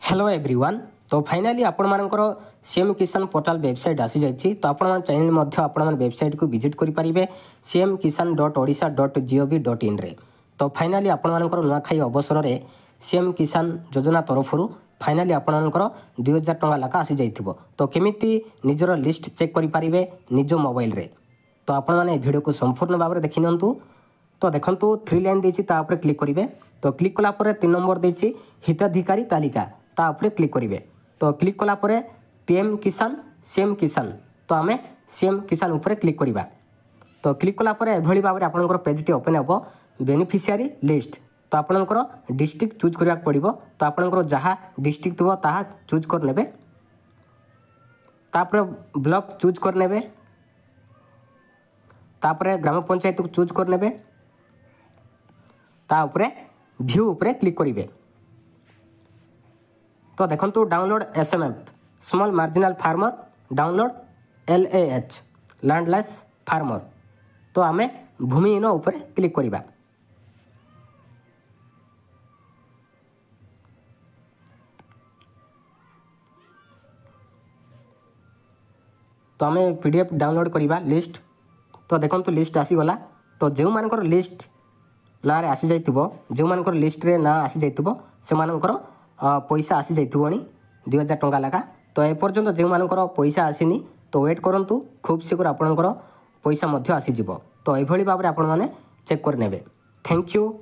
Hello everyone. तो finally आपणमानकर CM किसान portal website आसी जाइए। तो आपण चैनल मध्य आपण वेबसाइट को विजिट करेंगे cmkisan.odisha.gov.in रे। तो फाइनाली आपणमानकर नुआखाई अवसर में सीएम किसान योजना तरफ फाइनाली आपणमानकर 2000 टंका लाखा आसी जाइथिबो। तो केमिति निजर लिस्ट चेक करेंगे निज मोबाइल रे। तो आपण मैंने वीडियो को संपूर्ण भाव में देखि नियंतु। तो देखंतु 3 लाइन देछि ता ऊपर क्लिक करेंगे। तो क्लिक कला पर 3 नंबर देछि हिताधिकारी तालिका ता ऊपर क्लिक करेंगे। तो क्लिक कला पर पीएम किसान सीएम किसान तो आम सीएम किसान ऊपर क्लिक करवा। तो क्लिक कला पर एभली भाव में आपंकर पेजटी ओपन हे बेनिफिशियरी लिस्ट। तो आपंकर डिस्ट्रिक्ट चूज करने पड़ो। तो आपंकर जहाँ डिस्ट्रिक्ट थो ता चूज करने तापर ब्लॉक चूज करने तापर ग्राम पंचायत को चूज करने तापर व्यू उपरे क्लिक करेंगे। तो देखो download SMF small marginal farmer download LAH landless farmer. तो आम भूमिहीन ऊपर क्लिक करवा। तो आम PDF डाउनलोड करवा लिस्ट। तो देखो लिस्ट आसीगला। तो जो मानकर लिस्ट ना रे आसी जाइथिबो जो मानकर लिस्ट रे ना आसी जाइथिबो से मानकर पैसा आसी जाइथिबोनी 2000 टंका लाखा। तो ए पर्यंत जो मानकर पैसा आसीनी तो वेट करंतु खूब शीघ्र आपनकर पैसा मध्य आसी जिवो। तो एभली भाव रे आपण माने चेक कर नेबे। Thank you.